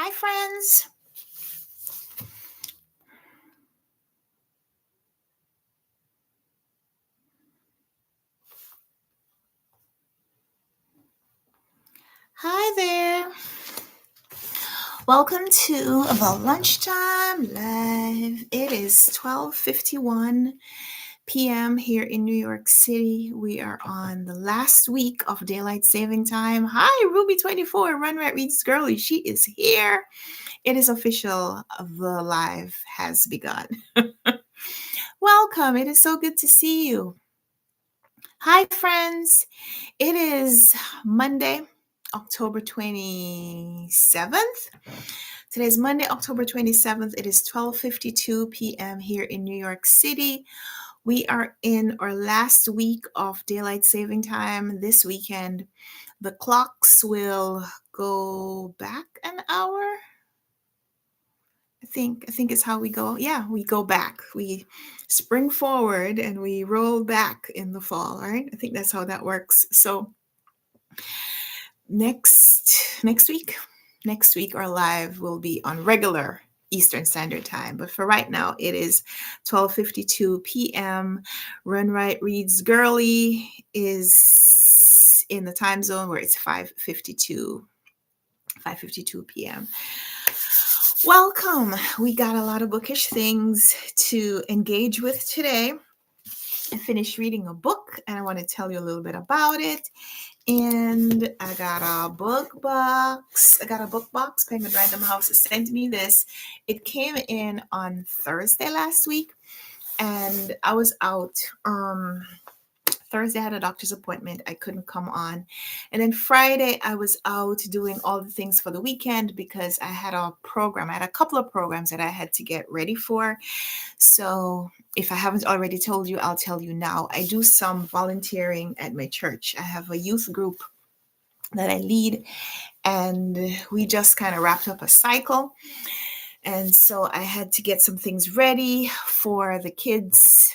Hi, friends. Hi there. Welcome to the Lunchtime Live. It is 12:51 p.m. here in New York City. We are on the last week of daylight saving time. Hi, Ruby24, Runwright Reads Girly. She is here. It is official. The live has begun. Welcome. It is so good to see you. Hi, friends. It is Monday, October 27th. Today's Monday, October 27th. It is 12:52 p.m. here in New York City. We are in our last week of daylight saving time this weekend. The clocks will go back an hour. I think it's how we go. Yeah, we go back. We spring forward and we roll back in the fall, right? I think that's how that works. So next week our live will be on regular Eastern Standard Time. But for right now, it is 12:52 p.m. Runwright Reads Girly is in the time zone where it's 5:52 p.m. Welcome. We got a lot of bookish things to engage with today. I finished reading a book and I want to tell you a little bit about it. And I got a book box. Penguin Random House sent me this. It came in on Thursday last week, and I was out. Thursday I had a doctor's appointment. I couldn't come on. And then Friday I was out doing all the things for the weekend because I had a program. I had a couple of programs that I had to get ready for. So if I haven't already told you, I'll tell you now. I do some volunteering at my church. I have a youth group that I lead, and we just kind of wrapped up a cycle. And so I had to get some things ready for the kids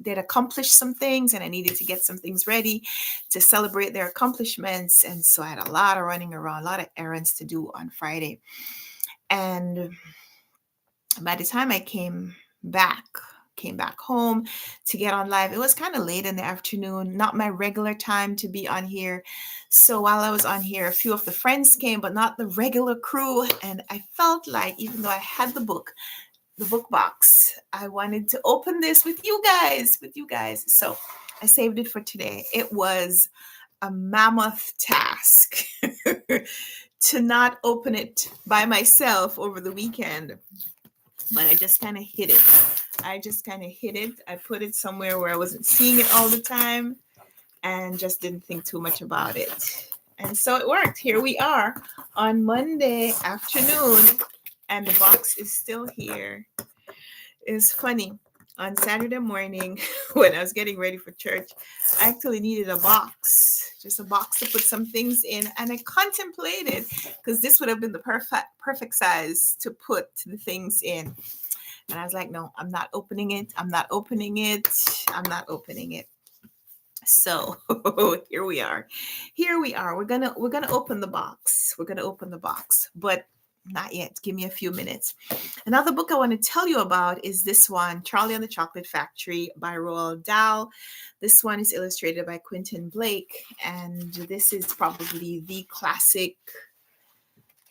they'd accomplished some things, and I needed to get some things ready to celebrate their accomplishments. And so I had a lot of running around, a lot of errands to do on Friday. And by the time I came back home to get on live, it was kind of late in the afternoon, not my regular time to be on here. So while I was on here, a few of the friends came, but not the regular crew. And I felt like, even though I had the book box, I wanted to open this with you guys. So I saved it for today. It was a mammoth task to not open it by myself over the weekend. But I just kind of hid it. I put it somewhere where I wasn't seeing it all the time and just didn't think too much about it. And so it worked. Here we are on Monday afternoon, and the box is still here. It's funny. On Saturday morning, when I was getting ready for church, I actually needed a box, just a box to put some things in. And I contemplated, because this would have been the perfect size to put the things in. And I was like, no, I'm not opening it. So here we are. We're gonna open the box. But not yet. Give me a few minutes. Another book I want to tell you about is this one, Charlie and the Chocolate Factory by Roald Dahl. This one is illustrated by Quentin Blake, and this is probably the classic.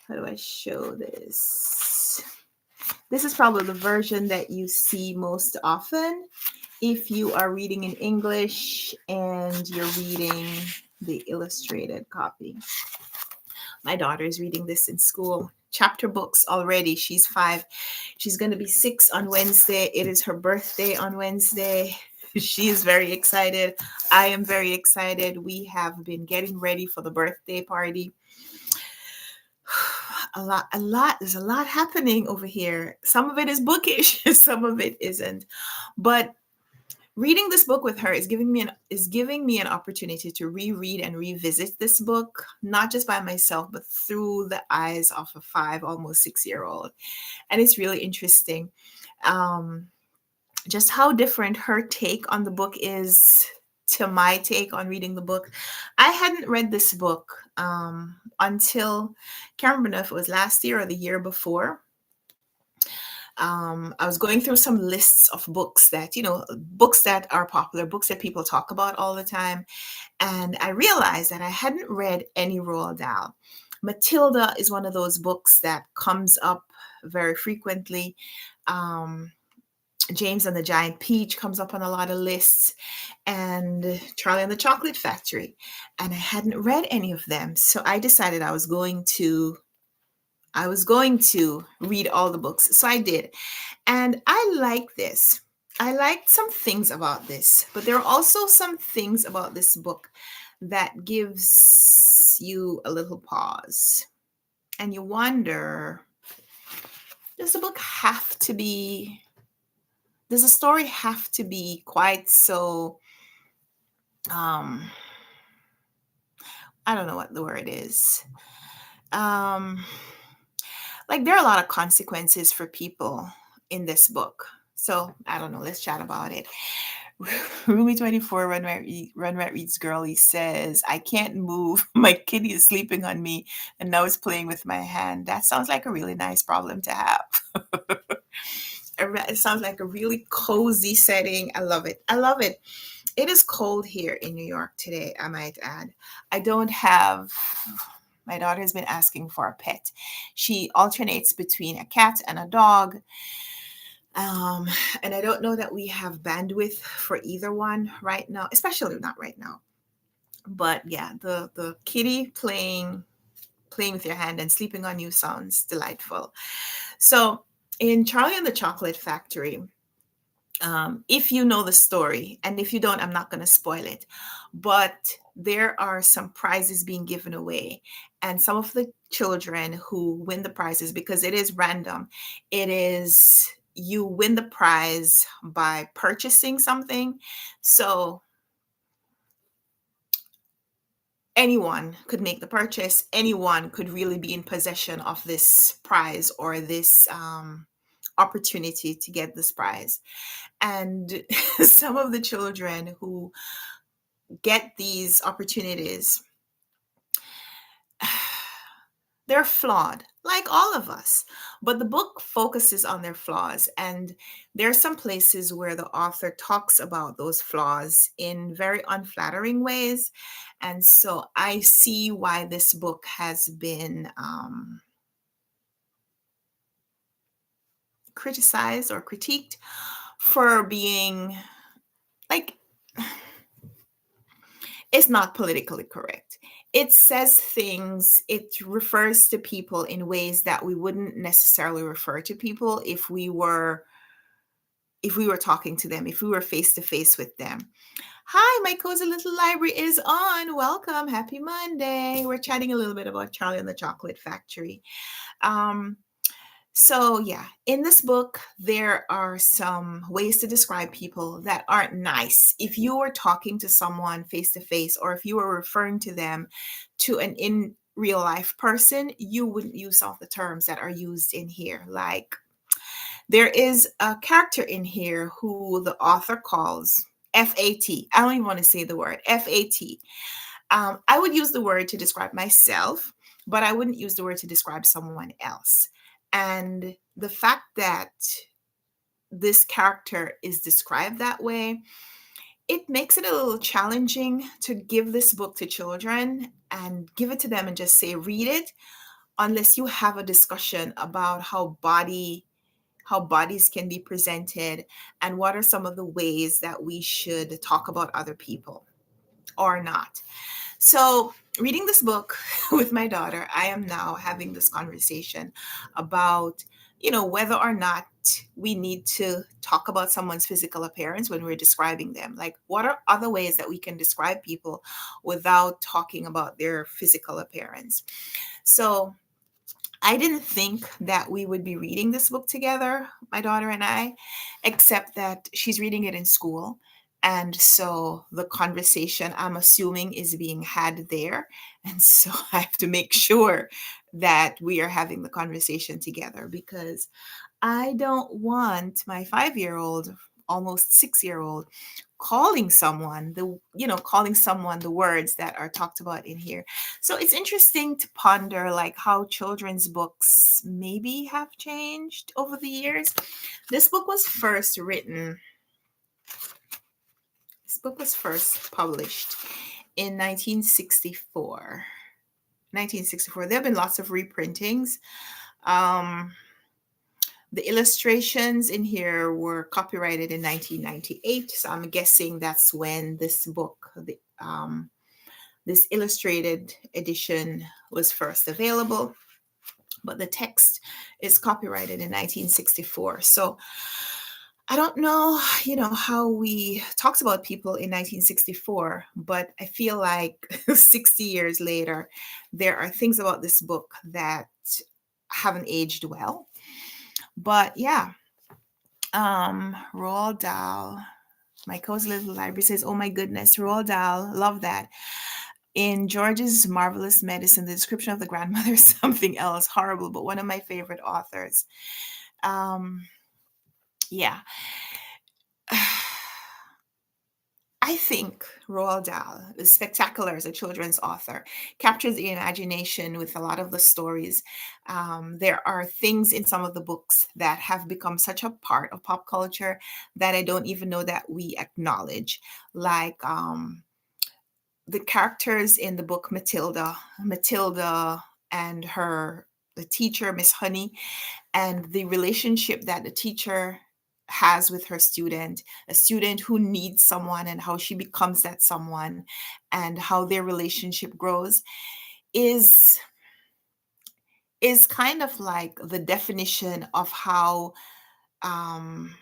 How do I show this? This is probably the version that you see most often if you are reading in English and you're reading the illustrated copy. My daughter is reading this in school. Chapter books already. She's 5. She's going to be 6 on Wednesday. It is her birthday on Wednesday. She is very excited. I am very excited. We have been getting ready for the birthday party. There's a lot happening over here. Some of it is bookish, some of it isn't. But reading this book with her is giving me an opportunity to reread and revisit this book, not just by myself, but through the eyes of a 5, almost 6-year-old. And it's really interesting. Just how different her take on the book is to my take on reading the book. I hadn't read this book until, can't remember if it was last year or the year before. I was going through some lists of books that, books that are popular, books that people talk about all the time. And I realized that I hadn't read any Roald Dahl. Matilda is one of those books that comes up very frequently. Um, James and the Giant Peach comes up on a lot of lists, and Charlie and the Chocolate Factory. And I hadn't read any of them. So I decided I was going to read all the books. So I did. And I like this. I liked some things about this, but there are also some things about this book that gives you a little pause. And you wonder, does the book have to be, does the story have to be quite so, um, I don't know what the word is. Um, like there are a lot of consequences for people in this book. So I don't know. Let's chat about it. Ruby 24 Runwright Reads Girlie says, I can't move. My kitty is sleeping on me and now it's playing with my hand. That sounds like a really nice problem to have. It sounds like a really cozy setting. I love it. I love it. It is cold here in New York today, I might add. I don't have, my daughter has been asking for a pet. She alternates between a cat and a dog. And I don't know that we have bandwidth for either one right now, especially not right now. But yeah, the kitty playing with your hand and sleeping on you sounds delightful. So in Charlie and the Chocolate Factory, if you know the story, and if you don't, I'm not going to spoil it, but there are some prizes being given away. And some of the children who win the prizes, because it is random, it is you win the prize by purchasing something. So anyone could make the purchase, anyone could really be in possession of this prize or this opportunity to get this prize. And some of the children who get these opportunities, they're flawed, like all of us. But the book focuses on their flaws. And there are some places where the author talks about those flaws in very unflattering ways. And so I see why this book has been criticized or critiqued for being like, it's not politically correct. It says things, it refers to people in ways that we wouldn't necessarily refer to people if we were talking to them, if we were face to face with them. Hi, my cozy little library is on. Welcome. Happy Monday. We're chatting a little bit about Charlie and the Chocolate Factory. So yeah, in this book, there are some ways to describe people that aren't nice. If you were talking to someone face to face, or if you were referring to them to an in real life person, you wouldn't use some of the terms that are used in here. Like there is a character in here who the author calls FAT. I don't even want to say the word FAT. I would use the word to describe myself, but I wouldn't use the word to describe someone else. And the fact that this character is described that way, it makes it a little challenging to give this book to children and give it to them and just say, read it, unless you have a discussion about how bodies can be presented and what are some of the ways that we should talk about other people or not. So, reading this book with my daughter, I am now having this conversation about, whether or not we need to talk about someone's physical appearance when we're describing them. Like, what are other ways that we can describe people without talking about their physical appearance? So, I didn't think that we would be reading this book together, my daughter and I, except that she's reading it in school. And so the conversation, I'm assuming, is being had there. And so I have to make sure that we are having the conversation together, because I don't want my 5-year-old, almost 6-year-old, calling someone calling someone the words that are talked about in here. So it's interesting to ponder like how children's books maybe have changed over the years. This book was first written this book was first published in 1964. 1964. There have been lots of reprintings. um The illustrations in here were copyrighted in 1998, so I'm guessing that's when this book, this illustrated edition, was first available. But the text is copyrighted in 1964. So I don't know, how we talked about people in 1964, but I feel like 60 years later, there are things about this book that haven't aged well. But yeah, Roald Dahl. My cozy little library says, "Oh my goodness, Roald Dahl, love that." In George's Marvelous Medicine, the description of the grandmother is something else, horrible, but one of my favorite authors. Yeah. I think Roald Dahl is spectacular as a children's author, captures the imagination with a lot of the stories. There are things in some of the books that have become such a part of pop culture that I don't even know that we acknowledge. Like the characters in the book Matilda and the teacher, Miss Honey, and the relationship that the teacher has with her student, a student who needs someone, and how she becomes that someone, and how their relationship grows, is kind of like the definition of um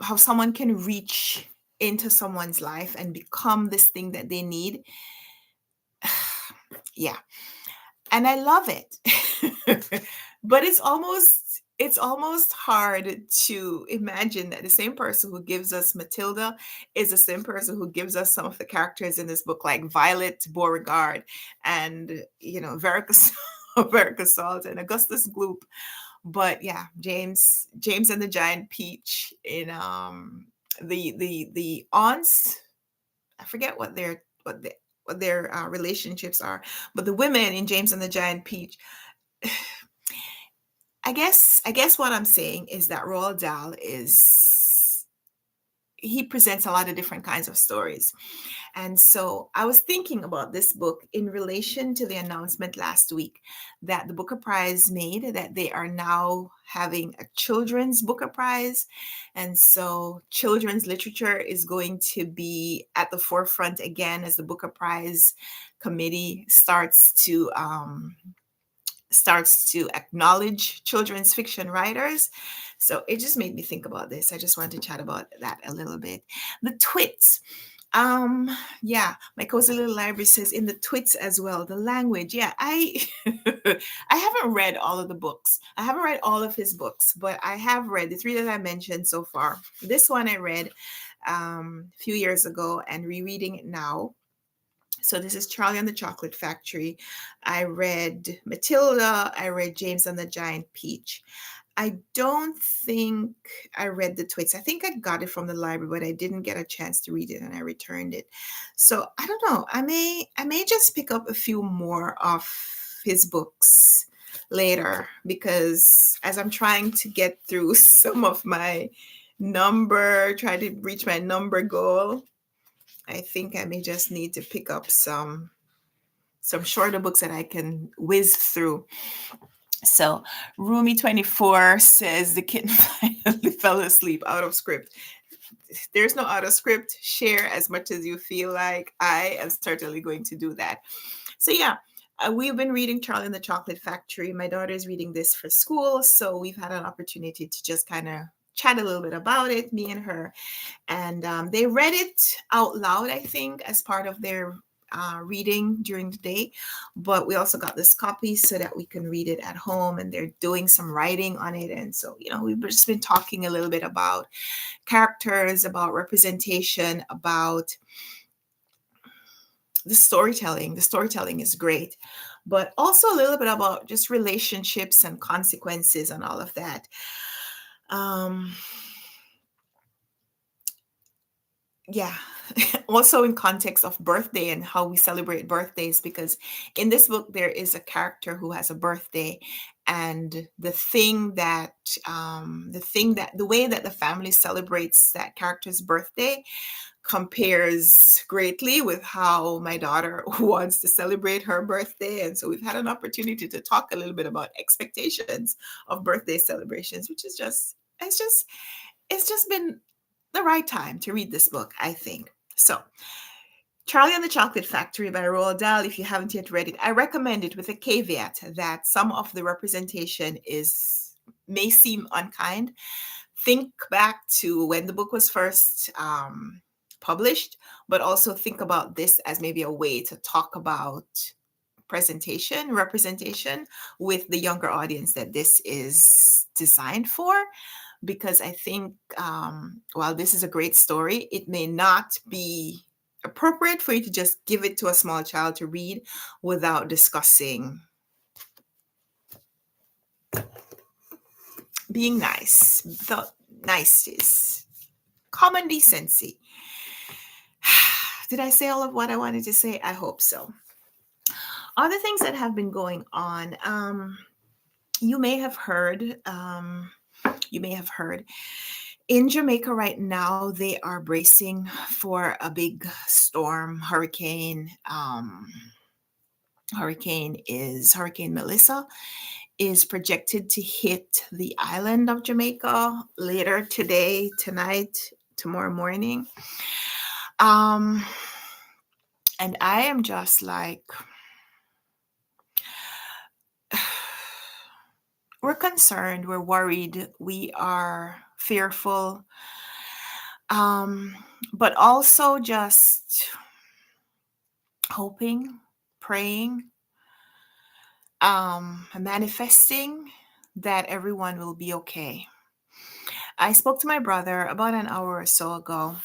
how someone can reach into someone's life and become this thing that they need. Yeah, and I love it. But it's almost hard to imagine that the same person who gives us Matilda is the same person who gives us some of the characters in this book, like Violet Beauregard and Verica Verica Salt and Augustus Gloop. But yeah, James and the Giant Peach in the aunts. I forget what their relationships are, but the women in James and the Giant Peach. I guess what I'm saying is that Roald Dahl he presents a lot of different kinds of stories. And so I was thinking about this book in relation to the announcement last week that the Booker Prize made, that they are now having a children's Booker Prize. And so children's literature is going to be at the forefront again as the Booker Prize committee starts to acknowledge children's fiction writers. So it just made me think about this. I just wanted to chat about that a little bit. The twits. Yeah, my cozy little library says in the twits as well, the language. Yeah, I I haven't read all of the books. I haven't read all of his books, but I have read the three that I mentioned so far. This one I read a few years ago and rereading it now. So this is Charlie and the Chocolate Factory. I read Matilda. I read James and the Giant Peach. I don't think I read the Twits. I think I got it from the library, but I didn't get a chance to read it and I returned it. So I don't know. I may just pick up a few more of his books later, because as I'm trying to get through some of my try to reach my number goal, I think I may just need to pick up some shorter books that I can whiz through. So Rumi24 says the kitten finally fell asleep out of script. There's no out of script. Share as much as you feel like. I am certainly going to do that. So yeah, we've been reading Charlie and the Chocolate Factory. My daughter is reading this for school, so we've had an opportunity to just kind of chat a little bit about it, me and her. And they read it out loud, I think, as part of their reading during the day. But we also got this copy so that we can read it at home, and they're doing some writing on it. And so, we've just been talking a little bit about characters, about representation, about the storytelling. The storytelling is great, but also a little bit about just relationships and consequences and all of that. yeah. Also in context of birthday and how we celebrate birthdays, because in this book there is a character who has a birthday, and the way that the family celebrates that character's birthday compares greatly with how my daughter wants to celebrate her birthday. And so we've had an opportunity to talk a little bit about expectations of birthday celebrations, which is just it's just been the right time to read this book, I think. So, Charlie and the Chocolate Factory by Roald Dahl, if you haven't yet read it, I recommend it with a caveat that some of the representation is may seem unkind. Think back to when the book was first published, but also think about this as maybe a way to talk about representation with the younger audience that this is designed for, because I think while this is a great story, it may not be appropriate for you to just give it to a small child to read without discussing being nice, the niceties, common decency. Did I say all of what I wanted to say? I hope so. Other things that have been going on, you may have heard. You may have heard in Jamaica right now, they are bracing for a big storm, hurricane. Hurricane Melissa is projected to hit the island of Jamaica later today, tonight, tomorrow morning. And I am just like, we're concerned, we're worried, we are fearful, but also just hoping, praying, manifesting that everyone will be okay. I spoke to my brother about an hour or so ago.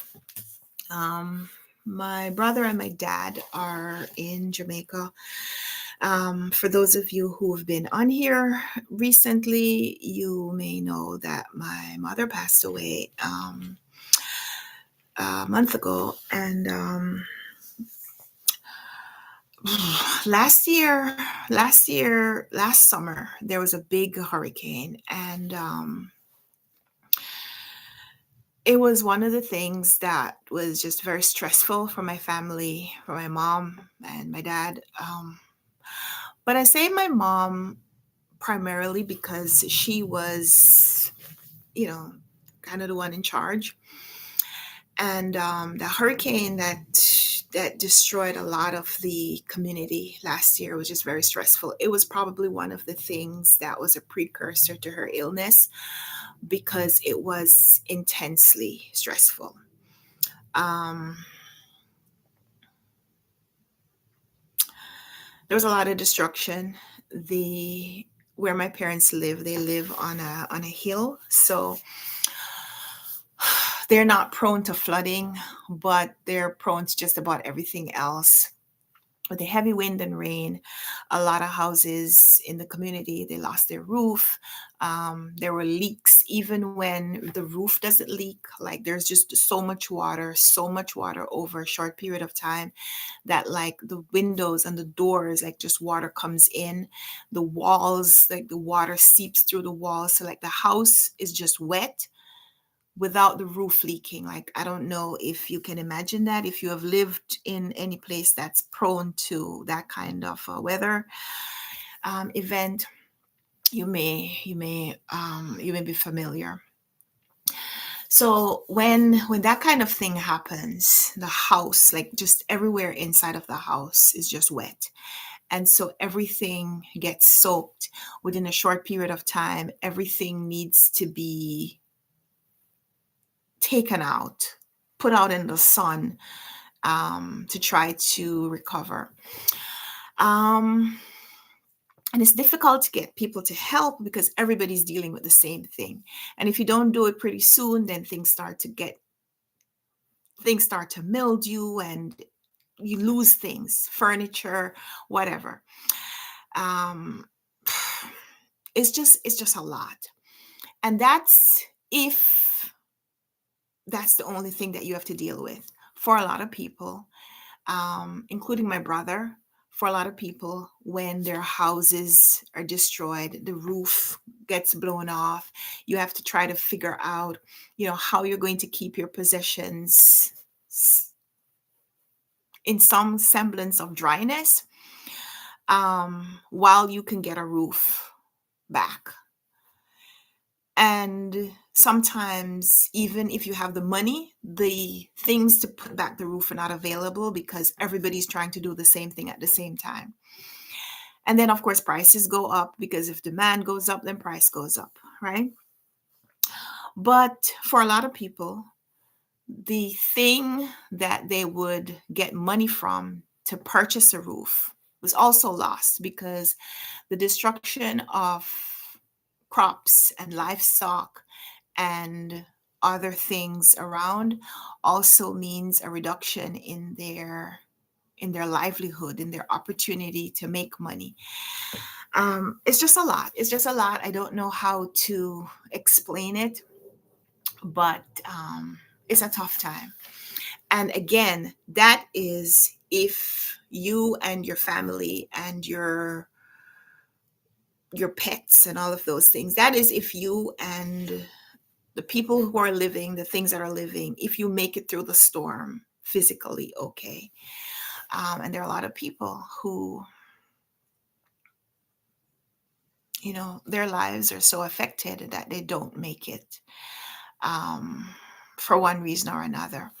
My brother and my dad are in Jamaica. For those of you who have been on here recently, you may know that my mother passed away a month ago. And last summer, there was a big hurricane. And it was one of the things that was just very stressful for my family, for my mom and my dad. But I say my mom primarily because she was, kind of the one in charge. And the hurricane that destroyed a lot of the community last year was just very stressful. It was probably one of the things that was a precursor to her illness, because it was intensely stressful. There was a lot of destruction. Where my parents live, they live on a hill, so they're not prone to flooding, but they're prone to just about everything else. With the heavy wind and rain, a lot of houses in the community, they lost their roof. There were leaks, even when the roof doesn't leak. Like, there's just so much water over a short period of time, that like the windows and the doors, like just water comes in. The walls, like the water seeps through the walls. So like the house is just wet without the roof leaking. Like, I don't know if you can imagine that. If you have lived in any place that's prone to that kind of weather event, you may be familiar. So when that kind of thing happens, the house, like just everywhere inside of the house, is just wet. And so everything gets soaked within a short period of time. Everything needs to be taken out, put out in the sun, to try to recover. And it's difficult to get people to help because everybody's dealing with the same thing. And if you don't do it pretty soon, then things start to mildew, and you lose things, furniture, whatever. It's just a lot. And that's if that's the only thing that you have to deal with. For a lot of people, including my brother, for a lot of people, when their houses are destroyed, the roof gets blown off, you have to try to figure out, how you're going to keep your possessions s- in some semblance of dryness, while you can get a roof back. And sometimes, even if you have the money, the things to put back the roof are not available because everybody's trying to do the same thing at the same time. And then, of course, prices go up because if demand goes up, then price goes up, right? But for a lot of people, the thing that they would get money from to purchase a roof was also lost because the destruction of crops and livestock and other things around also means a reduction in their livelihood, in their opportunity to make money. It's just a lot. It's just a lot. I don't know how to explain it, but it's a tough time. And again, that is if you and your family and your pets and all of those things. That is if you and the people who are living, the things that are living, if you make it through the storm physically, okay. And there are a lot of people who, their lives are so affected that they don't make it, um, for one reason or another.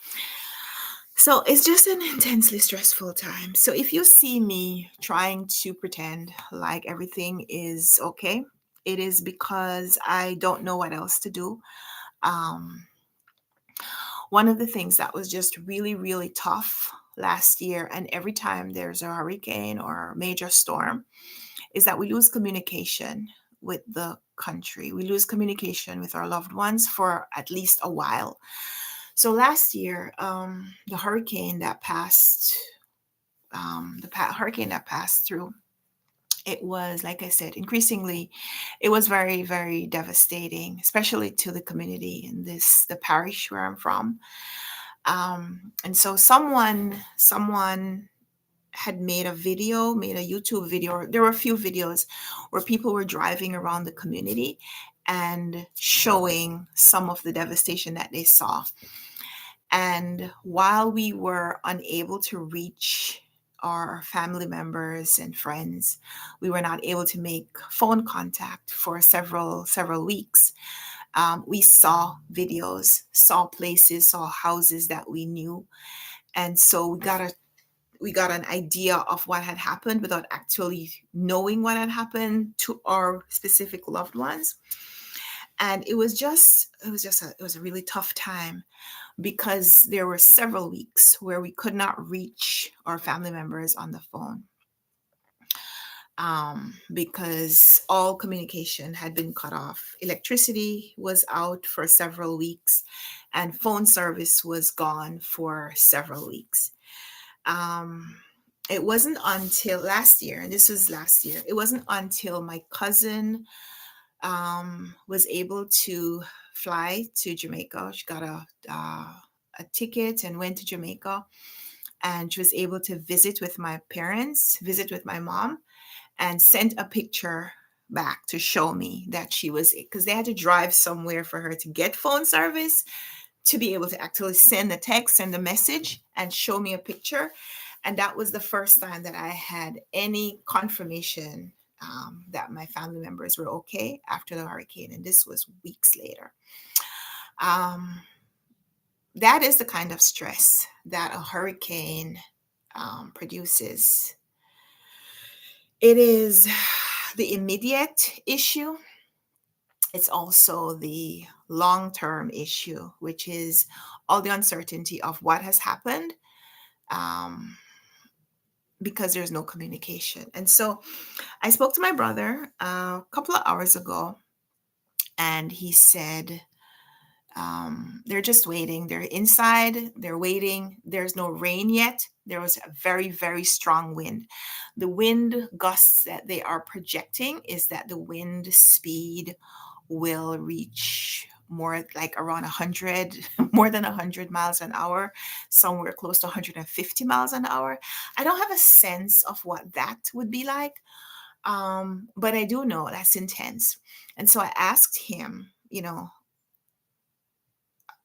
So it's just an intensely stressful time. So if you see me trying to pretend like everything is okay, it is because I don't know what else to do. Um, One of the things that was just really, really tough last year, and every time there's a hurricane or a major storm, is that we lose communication with the country. We lose communication with our loved ones for at least a while. So last year, the hurricane that passed, hurricane that passed through, it was, like I said, increasingly, it was very, very devastating, especially to the community in the parish where I'm from. And so someone had made a YouTube video. There were a few videos where people were driving around the community and showing some of the devastation that they saw. And while we were unable to reach our family members and friends, we were not able to make phone contact for several weeks. We saw videos, saw places, saw houses that we knew, and so we got an idea of what had happened without actually knowing what had happened to our specific loved ones. And it was a really tough time because there were several weeks where we could not reach our family members on the phone, because all communication had been cut off. Electricity was out for several weeks, and phone service was gone for several weeks. Um, it wasn't until last year, and this was last year, it wasn't until my cousin was able to fly to Jamaica. She got a ticket and went to Jamaica, and she was able to visit with my parents, visit with my mom, and sent a picture back to show me that she was, because they had to drive somewhere for her to get phone service to be able to actually send the text and the message and show me a picture. And that was the first time that I had any confirmation, that my family members were okay after the hurricane. And this was weeks later. Um, that is the kind of stress that a hurricane produces. It is the immediate issue. It's also the long term issue, which is all the uncertainty of what has happened, um, because there's no communication. And so I spoke to my brother a couple of hours ago, and he said, they're just waiting. They're inside, they're waiting. There's no rain yet. There was a very, very strong wind. The wind gusts that they are projecting is that the wind speed will reach more like around 100, more than 100 miles an hour, somewhere close to 150 miles an hour. I don't have a sense of what that would be like, but I do know that's intense. And so I asked him,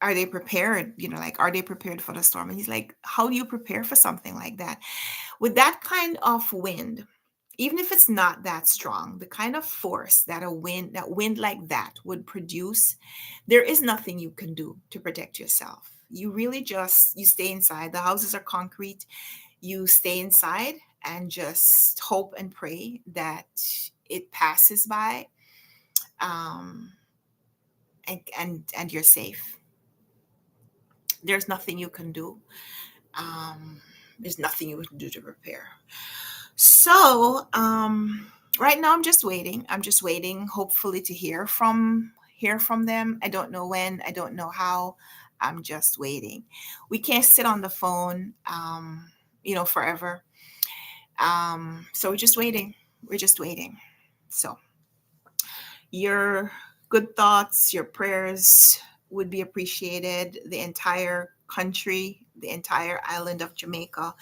are they prepared? Like, are they prepared for the storm? And he's like, how do you prepare for something like that? With that kind of wind, even if it's not that strong, the kind of force that wind like that would produce, there is nothing you can do to protect yourself. You really you stay inside. The houses are concrete. You stay inside and just hope and pray that it passes by, um, and you're safe. There's nothing you can do. Um, there's nothing you can do to prepare. So, right now I'm just waiting. I'm just waiting, hopefully to hear from them. I don't know when, I don't know how. I'm just waiting. We can't sit on the phone, forever. So we're just waiting. We're just waiting. So your good thoughts, your prayers would be appreciated. The entire country, the entire island of Jamaica.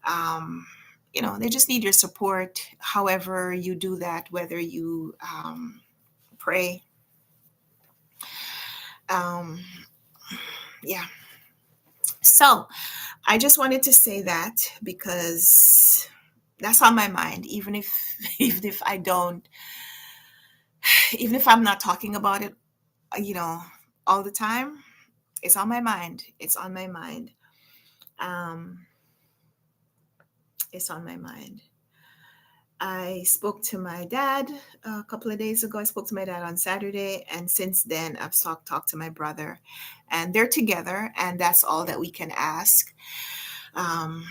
Um, they just need your support. However, you do that, whether you pray. Um, yeah. So I just wanted to say that because that's on my mind. Even if even if I don't, even if I'm not talking about it, you know, all the time, it's on my mind. It's on my mind. Um, it's on my mind. I spoke to my dad a couple of days ago. I spoke to my dad on Saturday, and since then, I've talked to my brother, and they're together, and that's all that we can ask. Um,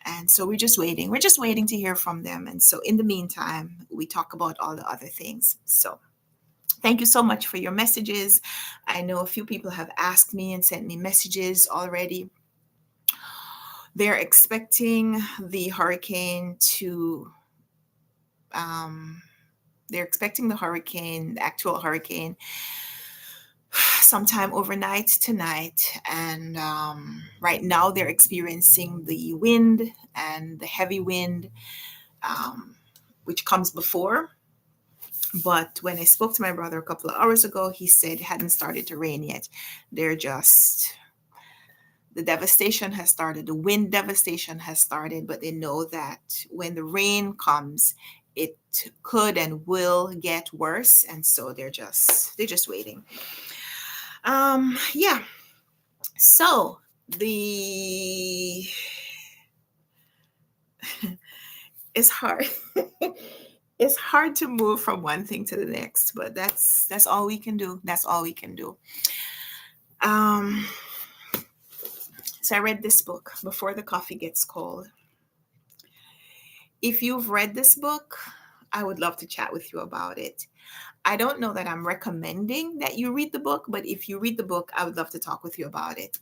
and so we're just waiting. We're just waiting to hear from them. And so, in the meantime, we talk about all the other things. So, thank you so much for your messages. I know a few people have asked me and sent me messages already. They're expecting the hurricane to they're expecting the actual hurricane, sometime overnight tonight. And right now they're experiencing the wind and the heavy wind, um, which comes before. But when I spoke to my brother a couple of hours ago, he said it hadn't started to rain yet. They're just, the devastation has started, the wind devastation has started, but they know that when the rain comes, it could and will get worse. And so they're just waiting. Yeah. So the it's hard. It's hard to move from one thing to the next, but that's all we can do. That's all we can do. Um, so I read this book, Before the Coffee Gets Cold. If you've read this book, I would love to chat with you about it. I don't know that I'm recommending that you read the book, but if you read the book, I would love to talk with you about it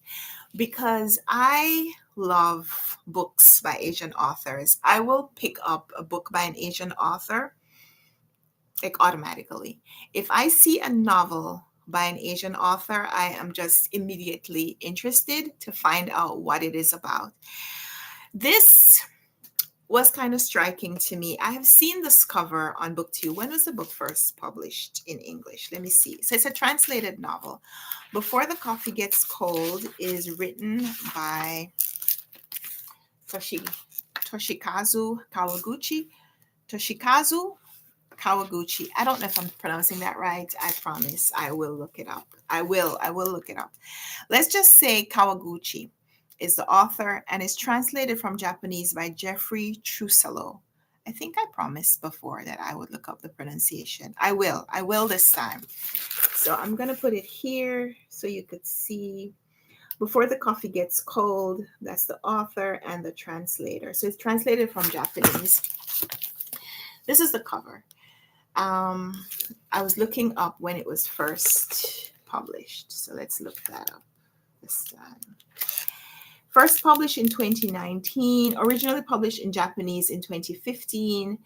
because I love books by Asian authors. I will pick up a book by an Asian author like automatically. If I see a novel by an Asian author, I am just immediately interested to find out what it is about. This was kind of striking to me. I have seen this cover on BookTube. When was the book first published in English? Let me see. So it's a translated novel. Before the Coffee Gets Cold is written by Toshikazu Kawaguchi. Toshikazu Kawaguchi. I don't know if I'm pronouncing that right. I promise I will look it up. I will look it up. Let's just say Kawaguchi is the author and is translated from Japanese by Jeffrey Trussello. I think I promised before that I would look up the pronunciation. I will this time. So I'm going to put it here so you could see. Before the Coffee Gets Cold, that's the author and the translator. So it's translated from Japanese. This is the cover. I was looking up when it was first published. So let's look that up this time. First published in 2019, originally published in Japanese in 2015,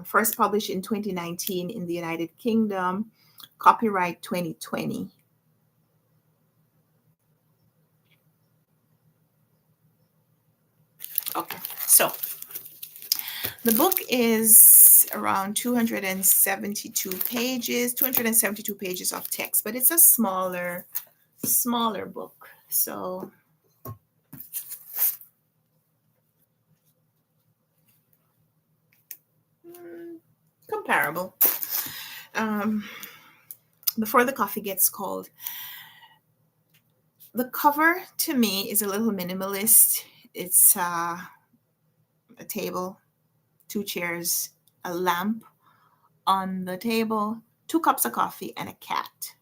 first published in 2019 in the United Kingdom, Copyright 2020. Okay, so the book is around 272 pages of text, but it's a smaller book. So comparable. Um, Before the coffee gets cold, the cover to me is a little minimalist. It's a table, two chairs, a lamp on the table, two cups of coffee, and a cat.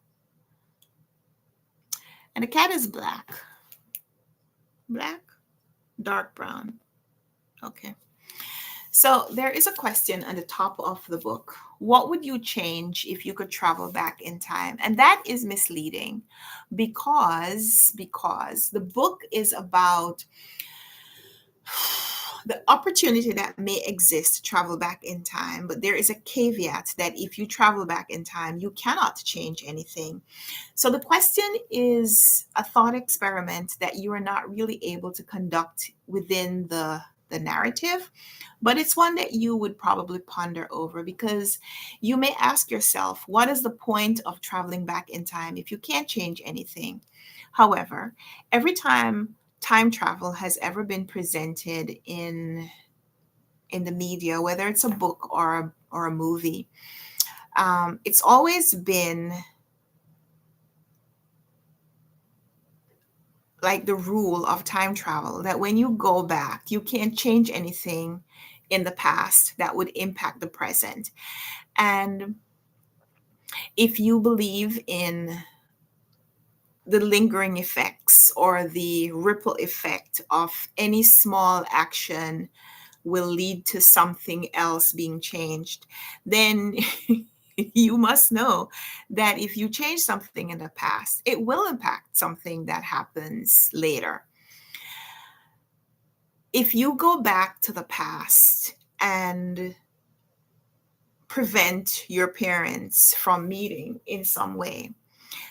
And the cat is black. Black? Dark brown. Okay. So there is a question on the top of the book. What would you change if you could travel back in time? And that is misleading because the book is about the opportunity that may exist to travel back in time, but there is a caveat that if you travel back in time, you cannot change anything. So the question is a thought experiment that you are not really able to conduct within the narrative, but it's one that you would probably ponder over because you may ask yourself, what is the point of traveling back in time if you can't change anything? However, every time travel has ever been presented in the media, whether it's a book or a movie, it's always been like the rule of time travel that when you go back, you can't change anything in the past that would impact the present. And if you believe in the lingering effects or the ripple effect of any small action will lead to something else being changed, then you must know that if you change something in the past, it will impact something that happens later. If you go back to the past and prevent your parents from meeting in some way,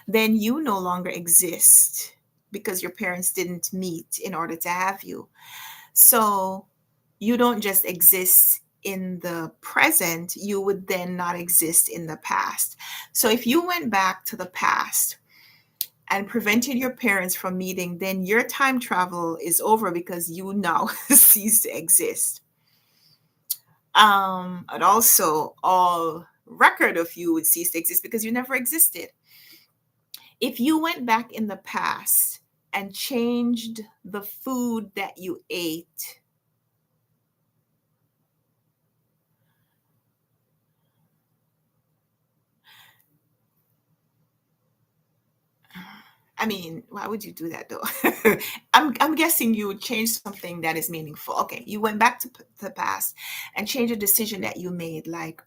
then you no longer exist because your parents didn't meet in order to have you. So you don't just exist in the present, you would then not exist in the past. So if you went back to the past and prevented your parents from meeting, then your time travel is over because you now cease to exist. And also, all record of you would cease to exist because you never existed. If you went back in the past and changed the food that you ate, I mean, why would you do that though? I'm guessing you would change something that is meaningful. Okay, you went back to the past and changed a decision that you made, like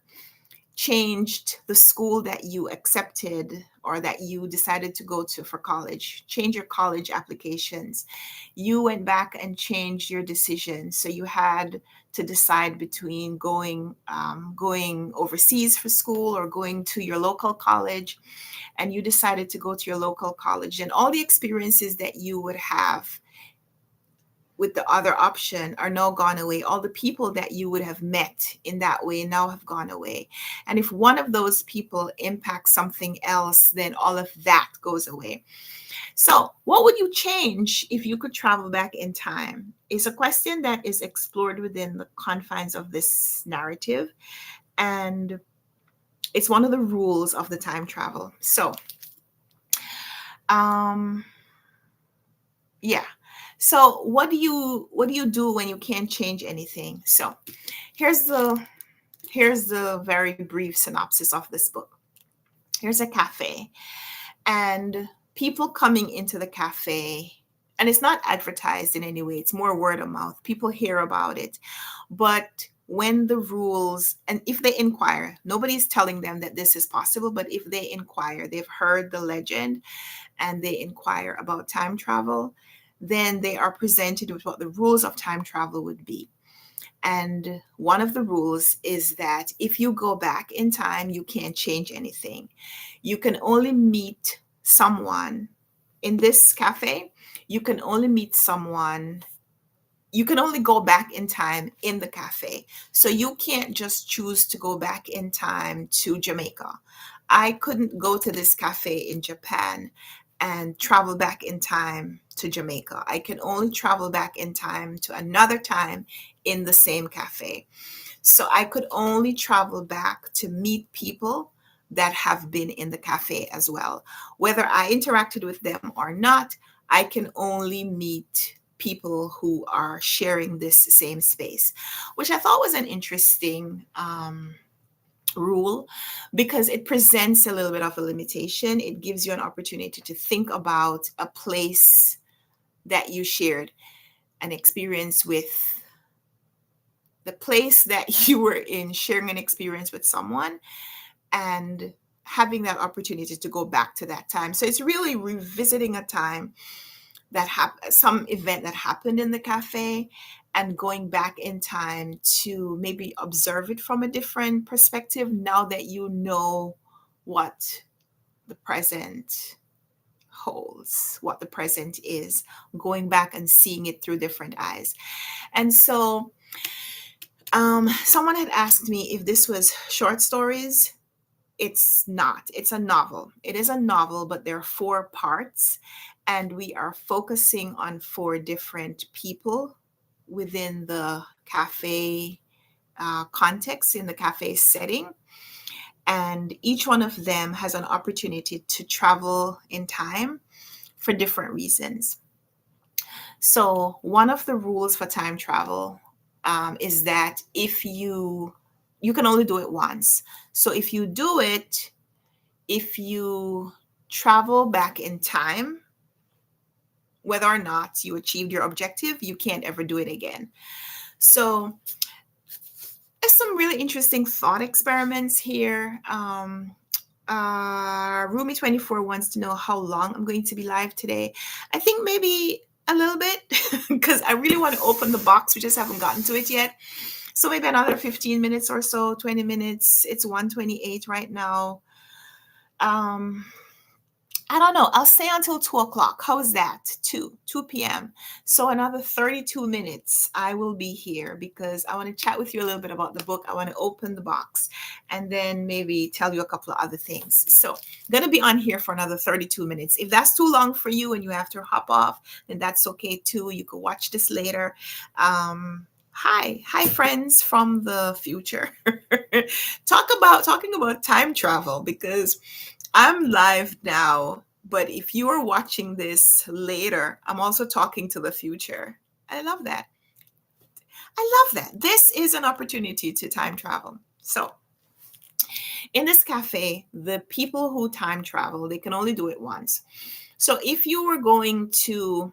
changed the school that you accepted or that you decided to go to for college, change your college applications. You went back and changed your decision. So you had to decide between going overseas for school or going to your local college, and you decided to go to your local college, and all the experiences that you would have with the other option are now gone away. All the people that you would have met in that way now have gone away. And if one of those people impacts something else, then all of that goes away. So, what would you change if you could travel back in time? Is a question that is explored within the confines of this narrative. And it's one of the rules of the time travel. So, um, yeah. So what do you do when you can't change anything? So here's the very brief synopsis of this book. Here's a cafe, and people coming into the cafe, and it's not advertised in any way, it's more word of mouth. People hear about it. But when the rules, and if they inquire, nobody's telling them that this is possible, but if they inquire, they've heard the legend and they inquire about time travel, then they are presented with what the rules of time travel would be. And one of the rules is that if you go back in time, you can't change anything. You can only meet someone in this cafe. You can only meet someone, you can only go back in time in the cafe. So you can't just choose to go back in time to Jamaica. I couldn't go to this cafe in Japan and travel back in time to Jamaica. I can only travel back in time to another time in the same cafe. So I could only travel back to meet people that have been in the cafe as well. Whether I interacted with them or not, I can only meet people who are sharing this same space, which I thought was an interesting rule, because it presents a little bit of a limitation. It gives you an opportunity to think about a place that you shared an experience with, the place that you were in, sharing an experience with someone, and having that opportunity to go back to that time. So it's really revisiting a time that some event that happened in the cafe, and going back in time to maybe observe it from a different perspective now that you know what the present holds, what the present is, going back and seeing it through different eyes. And so someone had asked me if this was short stories. It's not. It's a novel. It is a novel, but there are 4 parts, and we are focusing on 4 different people within the cafe context, in the cafe setting. And each one of them has an opportunity to travel in time for different reasons. So, one of the rules for time travel is that if you can only do it once. So, if you travel back in time, whether or not you achieved your objective, you can't ever do it again. So, there's some really interesting thought experiments here. Rumi24 wants to know how long I'm going to be live today. I think maybe a little bit, because I really want to open the box. We just haven't gotten to it yet. So maybe another 15 minutes or so, 20 minutes. It's 1:28 right now. I don't know. I'll stay until 2 o'clock. How is that? 2 p.m. So another 32 minutes I will be here, because I want to chat with you a little bit about the book. I want to open the box and then maybe tell you a couple of other things. So I'm going to be on here for another 32 minutes. If that's too long for you and you have to hop off, then that's okay too. You could watch this later. Hi friends from the future. Talking about time travel, because I'm live now, but if you are watching this later, I'm also talking to the future. I love that. I love that. This is an opportunity to time travel. So, in this cafe, the people who time travel, they can only do it once. So, if you were going to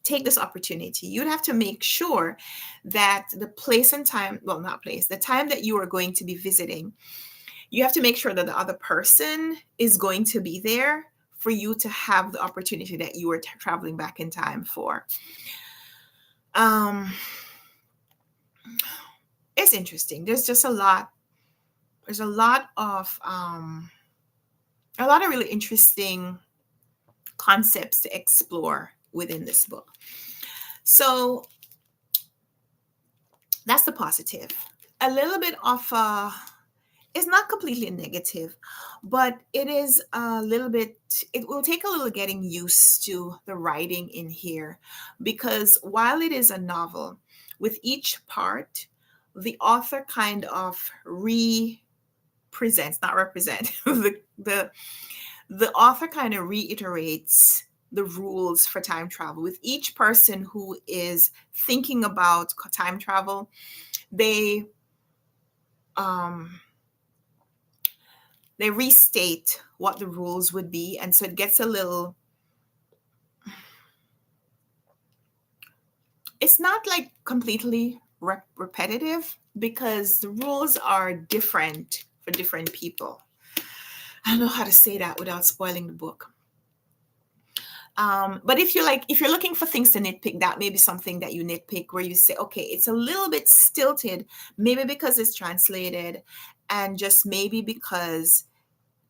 take this opportunity, you'd have to make sure that the place and time, well, not place, the time that you are going to be visiting, you have to make sure that the other person is going to be there for you to have the opportunity that you are traveling back in time for. It's interesting. There's just a lot. There's a lot of really interesting concepts to explore within this book. So that's the positive. A little bit of it's not completely negative, but it is a little bit, it will take a little getting used to the writing in here, because while it is a novel, with each part, the author kind of represents, not represent, the author kind of reiterates the rules for time travel. With each person who is thinking about time travel, they restate what the rules would be. And so it gets a little, it's not like completely repetitive, because the rules are different for different people. I don't know how to say that without spoiling the book. But if you're looking for things to nitpick, that may be something that you nitpick where you say, okay, it's a little bit stilted, maybe because it's translated, and just maybe because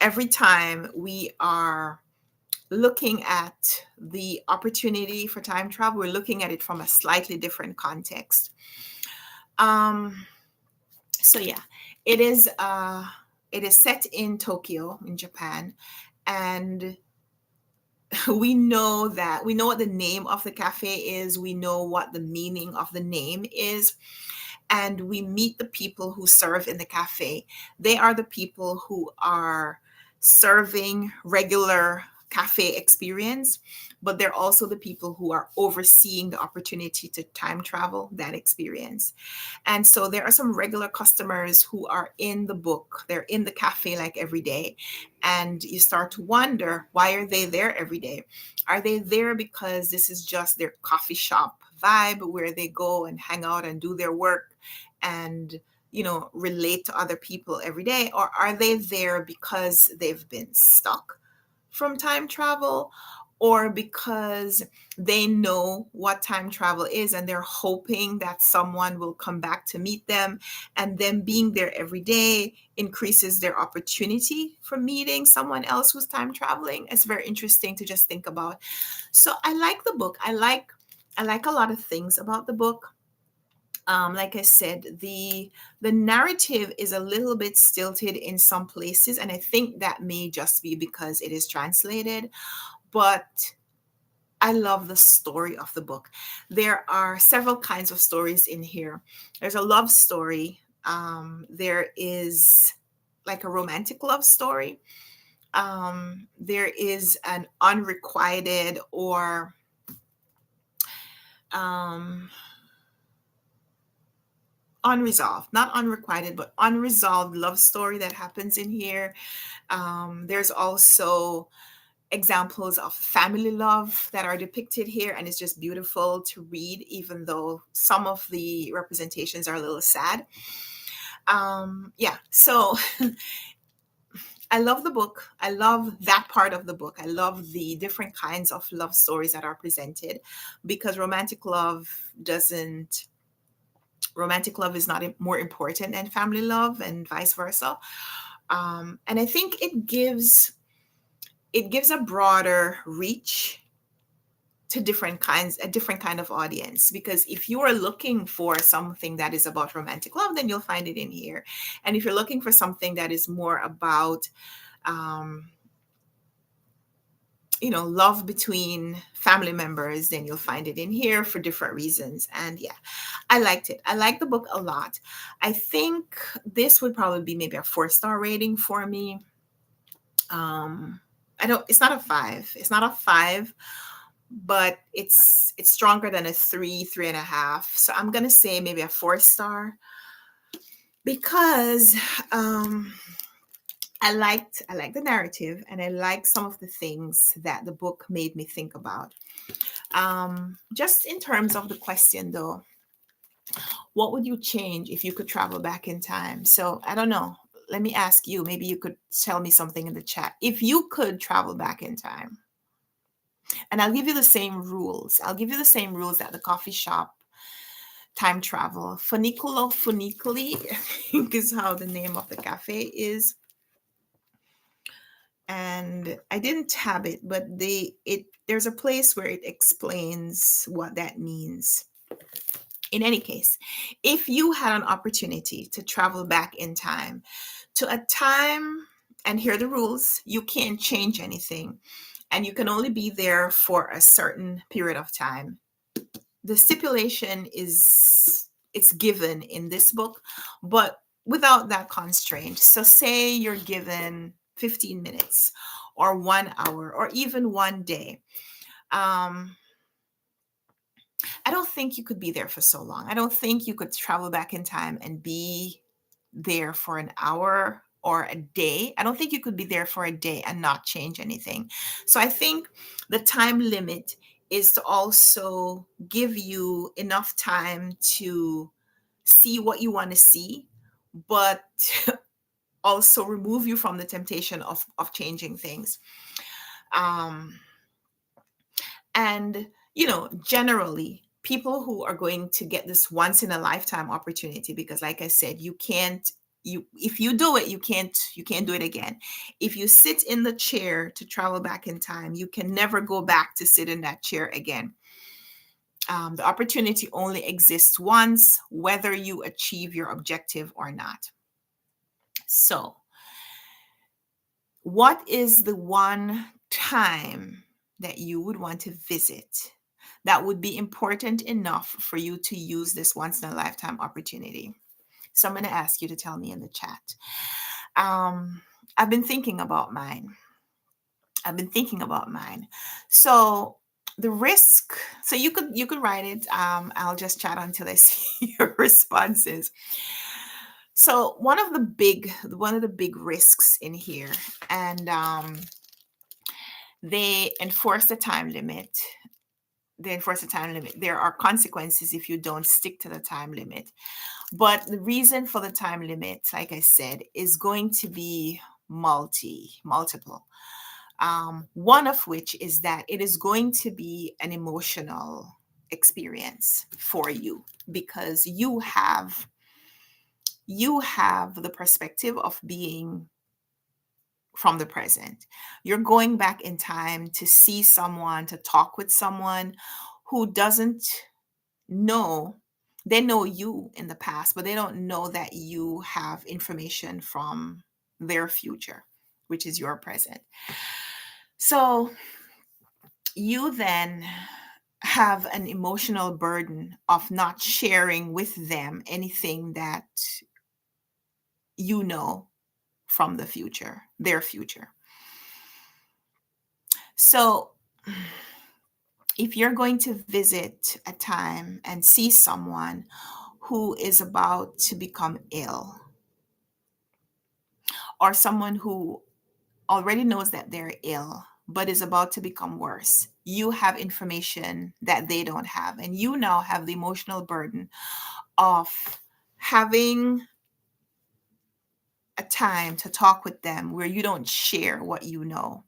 every time we are looking at the opportunity for time travel, we're looking at it from a slightly different context. Um, so yeah, it is it is set in Tokyo, in Japan, and we know what the name of the cafe is, we know what the meaning of the name is, and we meet the people who serve in the cafe. They are the people who are serving regular cafe experience, but they're also the people who are overseeing the opportunity to time travel that experience. And so there are some regular customers who are in the book. They're in the cafe like every day. And you start to wonder, why are they there every day? Are they there because this is just their coffee shop vibe where they go and hang out and do their work and relate to other people every day? Or are they there because they've been stuck from time travel, or because they know what time travel is and they're hoping that someone will come back to meet them, and them being there every day increases their opportunity for meeting someone else who's time traveling? It's very interesting to just think about. So I like the book. I like a lot of things about the book. Like I said, the narrative is a little bit stilted in some places, and I think that may just be because it is translated. But I love the story of the book. There are several kinds of stories in here. There's a love story. There is like a romantic love story. There is an unrequited or um, unresolved, not unrequited, but unresolved love story that happens in here. There's also examples of family love that are depicted here, and it's just beautiful to read, even though some of the representations are a little sad. Yeah, so I love the book. I love that part of the book. I love the different kinds of love stories that are presented, because romantic love is not more important than family love, and vice versa. And I think it gives a broader reach to a different kind of audience, because if you are looking for something that is about romantic love, then you'll find it in here. And if you're looking for something that is more about um, love between family members, then you'll find it in here for different reasons. And yeah, I liked it. I liked the book a lot. I think this would probably be maybe a 4-star rating for me. um I don't It's not a 5. It's not a 5, but it's stronger than a 3.5. So I'm gonna say maybe a 4-star, because um I liked the narrative, and I like some of the things that the book made me think about. Just in terms of the question though, what would you change if you could travel back in time? So I don't know. Let me ask you, maybe you could tell me something in the chat. If you could travel back in time, and I'll give you the same rules. I'll give you the same rules at the coffee shop time travel. Funicolo Funiculi, I think is how the name of the cafe is. And I didn't tab it, but there's a place where it explains what that means. In any case, if you had an opportunity to travel back in time to a time, and here are the rules, you can't change anything, and you can only be there for a certain period of time. The stipulation is it's given in this book, but without that constraint. So say you're given 15 minutes or 1 hour or even one day. um, I don't think you could be there for so long. I don't think you could travel back in time and be there for an hour or a day. I don't think you could be there for a day and not change anything. So I think the time limit is to also give you enough time to see what you want to see, but also remove you from the temptation of changing things. Um, And, generally, people who are going to get this once in a lifetime opportunity, because like I said, you can't, if you do it, you can't do it again. If you sit in the chair to travel back in time, you can never go back to sit in that chair again. The opportunity only exists once, whether you achieve your objective or not. So, what is the one time that you would want to visit that would be important enough for you to use this once in a lifetime opportunity? So I'm going to ask you to tell me in the chat. I've been thinking about mine. So the risk. So you could write it. I'll just chat until I see your responses. So one of the big risks in here, and they enforce the time limit. There are consequences if you don't stick to the time limit. But the reason for the time limit, like I said, is going to be multiple. One of which is that it is going to be an emotional experience for you, because you have the perspective of being from the present. You're going back in time to see someone, to talk with someone who doesn't know. They know you in the past, but they don't know that you have information from their future, which is your present. So you then have an emotional burden of not sharing with them anything that you know from the future, their future. So if you're going to visit a time and see someone who is about to become ill, or someone who already knows that they're ill but is about to become worse, you have information that they don't have, and you now have the emotional burden of having a time to talk with them where you don't share what you know.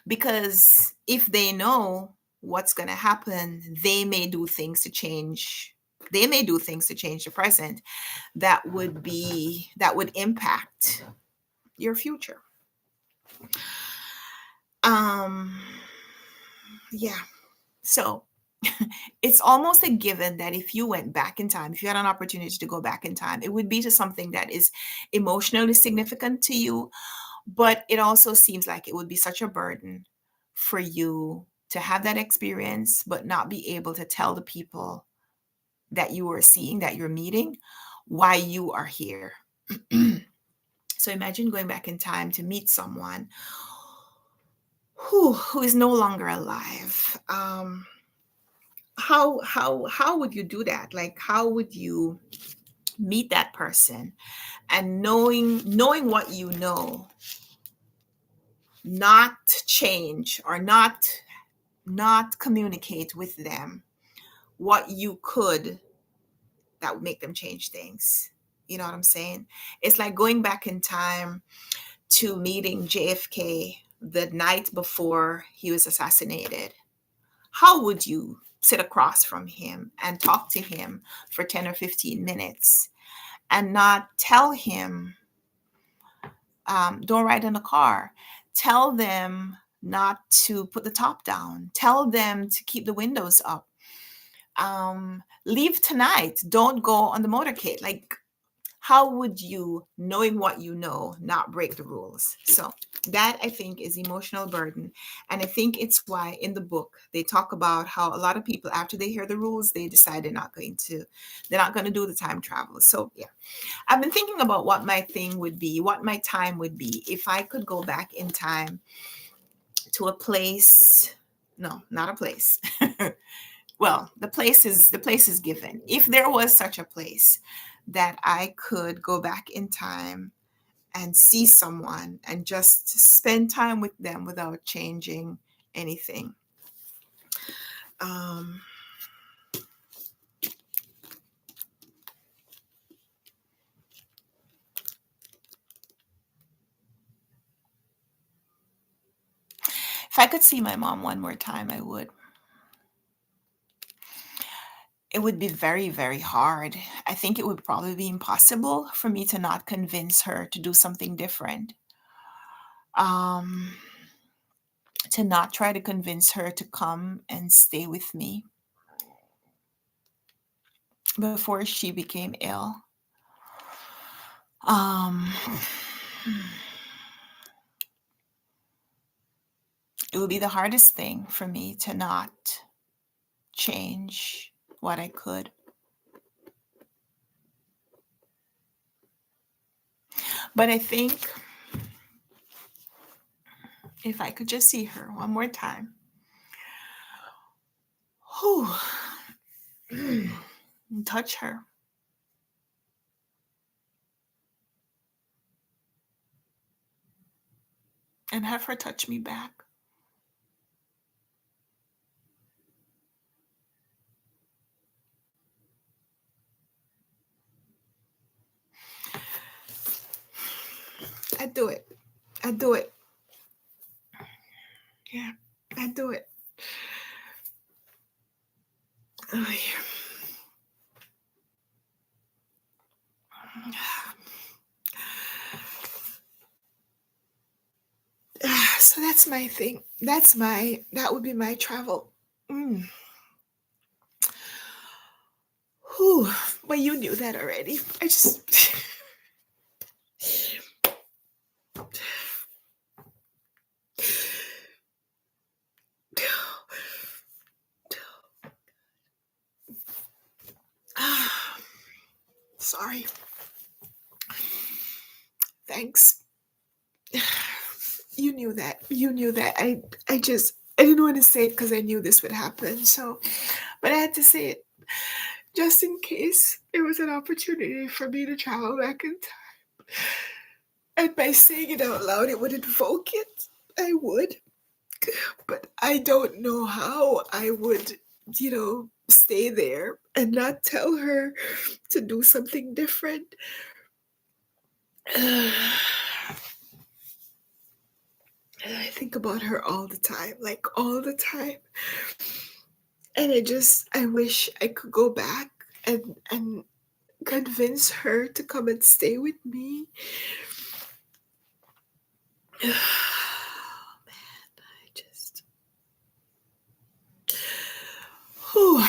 Because if they know what's going to happen, they may do things to change the present that would impact your future. um yeah, so it's almost a given that if you went back in time, if you had an opportunity to go back in time, it would be to something that is emotionally significant to you. But it also seems like it would be such a burden for you to have that experience, but not be able to tell the people that you are seeing, that you're meeting, why you are here. So imagine going back in time to meet someone who is no longer alive. How would you do that? Like, how would you meet that person, and knowing what you know, not change or not communicate with them what you could that would make them change things? You know what I'm saying? It's like going back in time to meeting JFK the night before he was assassinated. How would you sit across from him and talk to him for 10 or 15 minutes and not tell him, don't ride in the car? Tell them not to put the top down. Tell them to keep the windows up. Leave tonight. Don't go on the motorcade. Like, how would you, knowing what you know, not break the rules? So that, I think, is emotional burden. And I think it's why in the book they talk about how a lot of people, after they hear the rules, they decide they're not going to do the time travel. So yeah, I've been thinking about what my thing would be, what my time would be if I could go back in time to a place. No, not a place. Well, the place is given. If there was such a place that I could go back in time and see someone and just spend time with them without changing anything. Um, if I could see my mom one more time, I would. it would be very, very hard. I think it would probably be impossible for me to not convince her to do something different. Um, to not try to convince her to come and stay with me before she became ill. Um, it would be the hardest thing for me to not change what I could. But I think if I could just see her one more time, whew, and touch her, and have her touch me back. I'd do it. I'd do it. Yeah, I'd do it. Oh, yeah. So that's my thing. That would be my travel. Mm. Whew. Well, you knew that already. I just. Sorry. Thanks. You knew that. You knew that. I didn't want to say it because I knew this would happen. So, but I had to say it just in case it was an opportunity for me to travel back in time. And by saying it out loud, it would invoke it. I would. But I don't know how I would, stay there and not tell her to do something different. And I think about her all the time, like all the time. And I wish I could go back and convince her to come and stay with me. Oh, man, I just. Whew.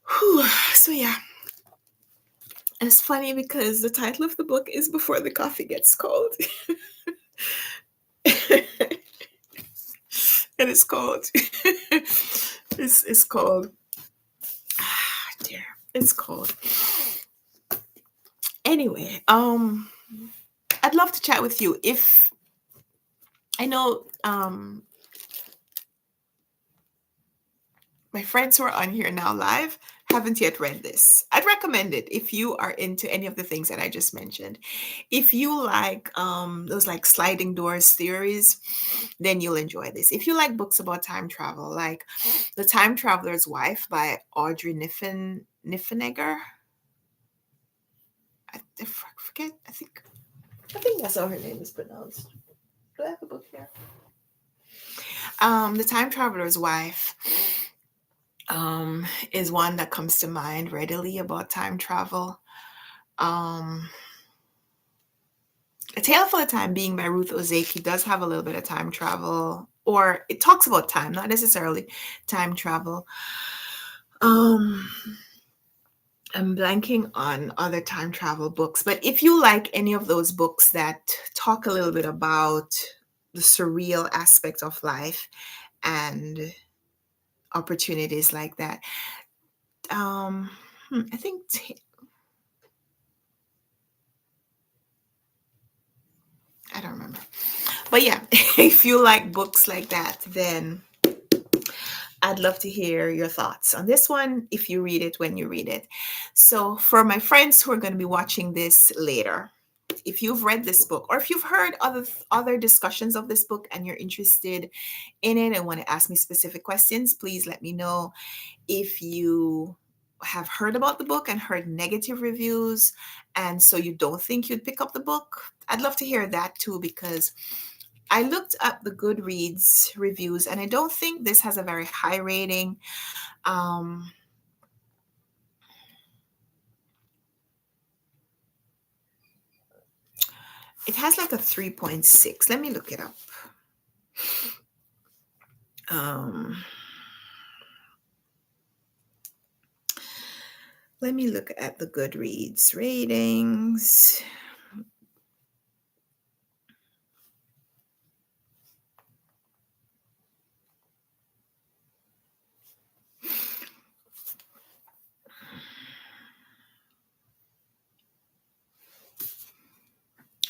Whew. So, yeah. It's funny because the title of the book is Before the Coffee Gets Cold. And it's called it's called dear, it's called anyway. I'd love to chat with you. If I know my friends who are on here now live haven't yet read this. I'd recommend it if you are into any of the things that I just mentioned. If you like those like sliding doors theories, then you'll enjoy this. If you like books about time travel, like The Time Traveler's Wife by Audrey Niffenegger. I forget. I think that's how her name is pronounced. Do I have a book here? The Time Traveler's Wife is one that comes to mind readily about time travel. A Tale for a Time Being by Ruth Ozeki does have a little bit of time travel, or it talks about time, not necessarily time travel. I'm blanking on other time travel books, but if you like any of those books that talk a little bit about the surreal aspect of life and opportunities like that, I think I don't remember. But yeah, if you like books like that, then I'd love to hear your thoughts on this one if you read it when you read it. So, for my friends who are going to be watching this later, if you've read this book or if you've heard other discussions of this book and you're interested in it and want to ask me specific questions, please let me know. If you have heard about the book and heard negative reviews and so you don't think you'd pick up the book, I'd love to hear that too, because I looked up the Goodreads reviews, and I don't think this has a very high rating. Um, it has like a 3.6. Let me look it up. Let me look at the Goodreads ratings.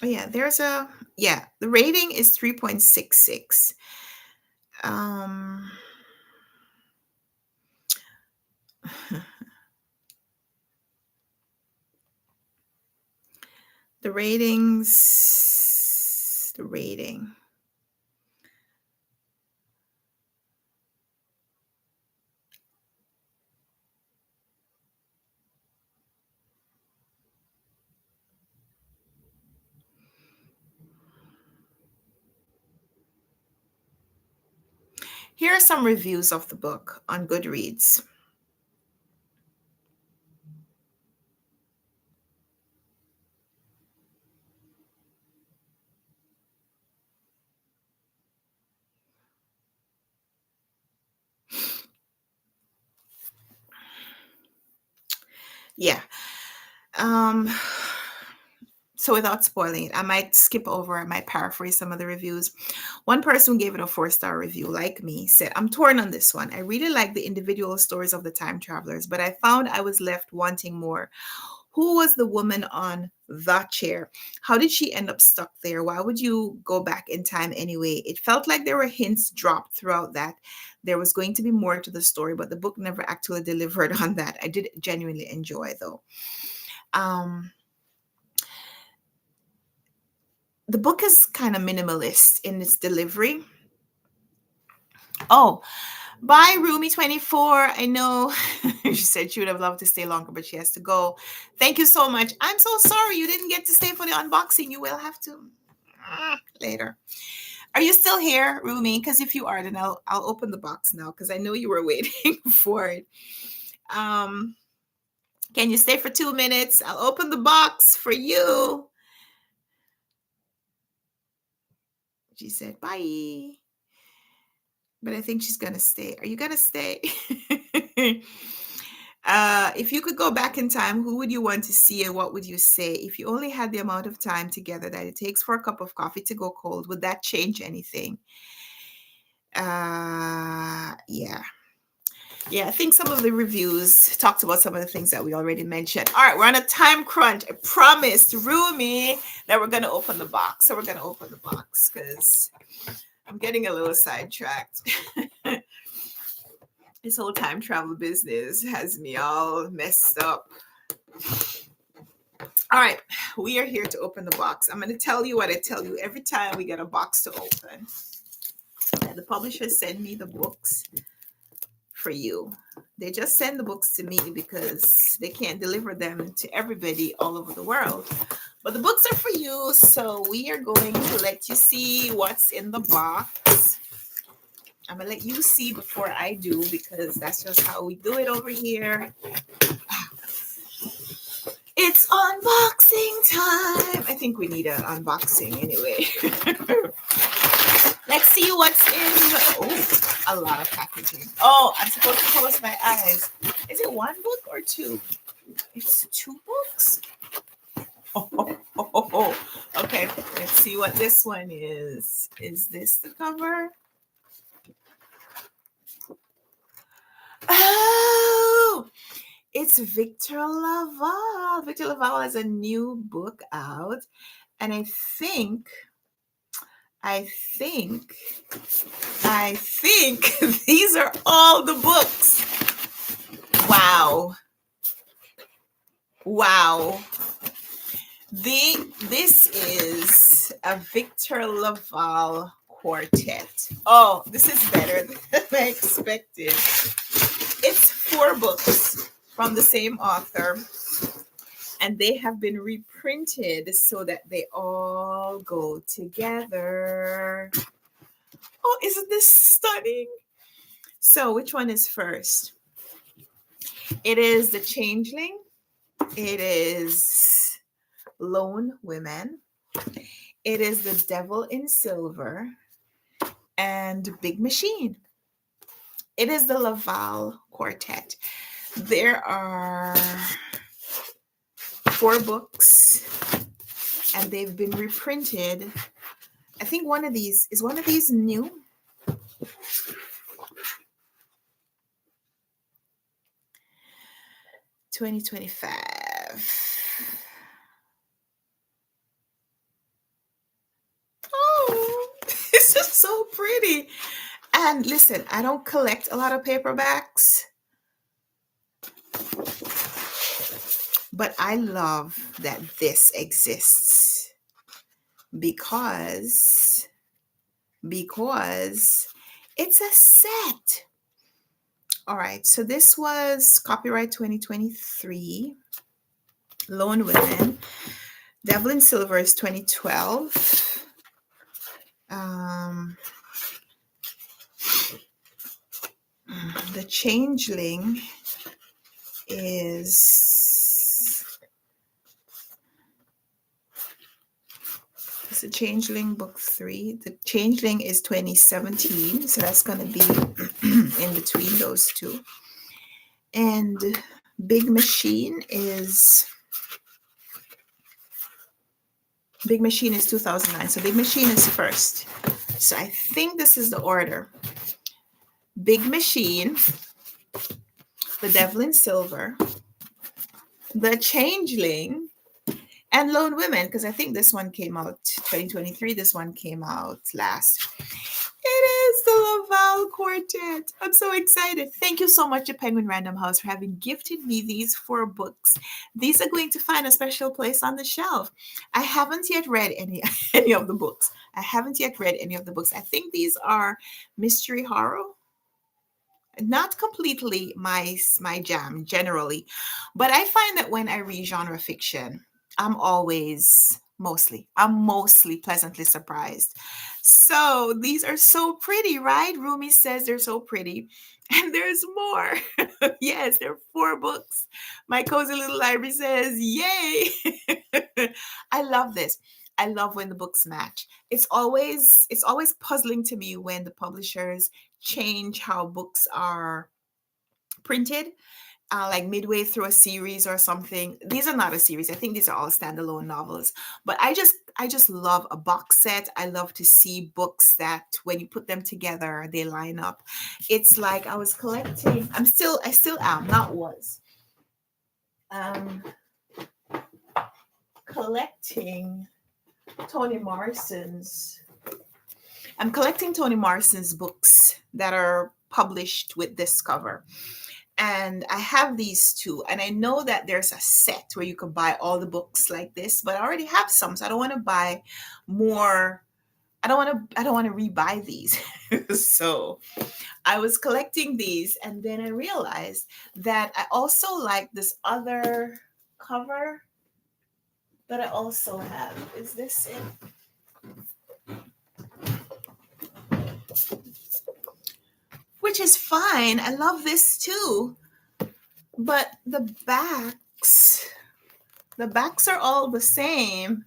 Oh yeah, the rating is 3.66. The rating. Here are some reviews of the book on Goodreads. Yeah. So without spoiling it, I might skip over, I might paraphrase some of the reviews. One person who gave it a 4-star review, like me, said, I'm torn on this one. I really like the individual stories of the time travelers, but I found I was left wanting more. Who was the woman on the chair? How did she end up stuck there? Why would you go back in time anyway? It felt like there were hints dropped throughout that there was going to be more to the story, but the book never actually delivered on that. I did genuinely enjoy, though. The book is kind of minimalist in its delivery. Oh, bye, Rumi24. I know she said she would have loved to stay longer, but she has to go. Thank you so much. I'm so sorry you didn't get to stay for the unboxing. You will have to later. Are you still here, Rumi? Because if you are, then I'll open the box now because I know you were waiting for it. Can you stay for 2 minutes? I'll open the box for you. She said, bye. But I think she's going to stay. Are you going to stay? If you could go back in time, who would you want to see and what would you say? If you only had the amount of time together that it takes for a cup of coffee to go cold, would that change anything? Yeah. Yeah, I think some of the reviews talked about some of the things that we already mentioned. All right, we're on a time crunch. I promised Rumi that we're going to open the box. So we're going to open the box because I'm getting a little sidetracked. This whole time travel business has me all messed up. All right, we are here to open the box. I'm going to tell you what I tell you every time we get a box to open. And the publishers send me the books for you. They just send the books to me because they can't deliver them to everybody all over the world. But the books are for you, so we are going to let you see what's in the box. I'm going to let you see before I do because that's just how we do it over here. It's unboxing time. I think we need an unboxing anyway. Let's see what's in. Oh, a lot of packaging. Oh, I'm supposed to close my eyes. Is it one book or two? It's 2 books. Oh. Okay, let's see what this one is. Is this the cover? Oh, it's Victor Laval. Victor Laval has a new book out, and I think these are all the books. Wow. This is a Victor Laval quartet. Oh, this is better than I expected. It's 4 books from the same author. and they have been reprinted so that they all go together. Oh, isn't this stunning? So, which one is first? It is The Changeling. It is Lone Women. It is The Devil in Silver and Big Machine. It is the Laval Quartet. There are 4 books, and they've been reprinted. I think one of these new. 2025. Oh, it's just so pretty. And listen, I don't collect a lot of paperbacks, but I love that this exists because it's a set. All right, so this was copyright 2023. Lone Women. Devil in Silver is 2012. The Changeling is The Changeling book 3. The Changeling is 2017, so that's going to be in between those two. And Big Machine is 2009. So Big Machine is first. So I think this is the order. Big Machine, The Devil in Silver, The Changeling, and Lone Women, because I think this one came out 2023. This one came out last. It is the Laval Quartet. I'm so excited. Thank you so much to Penguin Random House for having gifted me these 4 books. These are going to find a special place on the shelf. I haven't yet read any of the books. I think these are mystery horror. Not completely my jam generally, but I find that when I read genre fiction, I'm mostly pleasantly surprised. So these are so pretty, right? Rumi says they're so pretty. And there's more. Yes, there are 4 books. My cozy little library says, yay. I love this. I love when the books match. It's always puzzling to me when the publishers change how books are printed, like midway through a series or something. These are not a series. I think these are all standalone novels. But I just love a box set. I love to see books that when you put them together, they line up. It's like I was collecting. I still am, not was. Collecting Toni Morrison's. I'm collecting Toni Morrison's books that are published with this cover. And I have these 2. And I know that there's a set where you can buy all the books like this, but I already have some. So I don't want to buy more. I don't want to rebuy these. So I was collecting these, and then I realized that I also like this other cover that I also have. Is this it? Which is fine. I love this too. But the backs are all the same,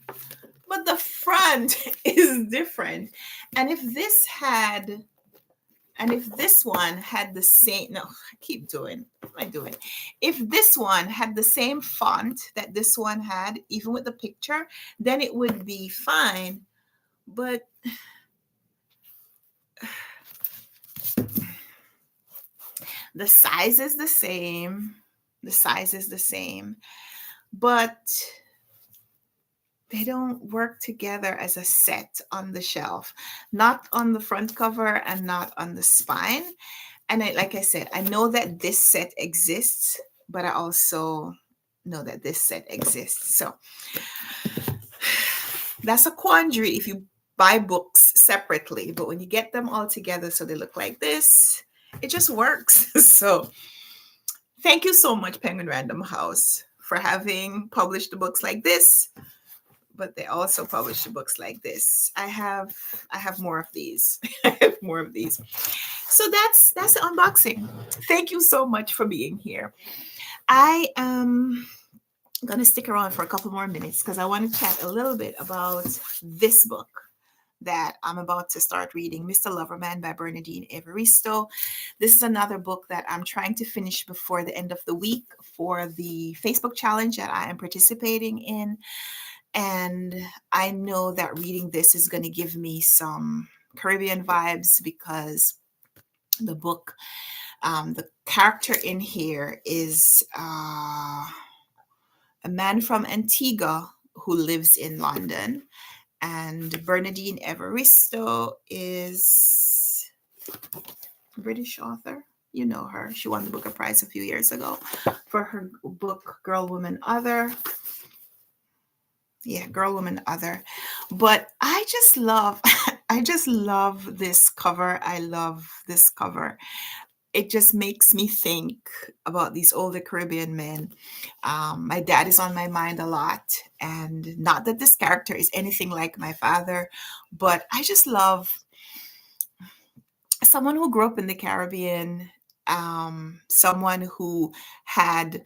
but the front is different. And if this one had the same, no, I keep doing, what am I doing? If this one had the same font that this one had, even with the picture, then it would be fine. But the size is the same. But they don't work together as a set on the shelf, not on the front cover and not on the spine. And like I said, I know that this set exists, but I also know that this set exists. So that's a quandary if you buy books separately, but when you get them all together so they look like this, it just works. So thank you so much, Penguin Random House, for having published the books like this, but they also publish the books like this. I have more of these. I have more of these. So that's the unboxing. Thank you so much for being here. I am going to stick around for a couple more minutes because I want to chat a little bit about this book that I'm about to start reading, Mr. Loverman by Bernardine Evaristo. This is another book that I'm trying to finish before the end of the week for the Facebook challenge that I am participating in. And I know that reading this is going to give me some Caribbean vibes because the book, the character in here is a man from Antigua who lives in London. And Bernardine Evaristo is a British author. You know her. She won the Booker Prize a few years ago for her book Girl, Woman, Other. Yeah, Girl, Woman, Other. But I just love this cover. I love this cover. It just makes me think about these older Caribbean men. My dad is on my mind a lot, and not that this character is anything like my father, but I just love someone who grew up in the Caribbean, someone who had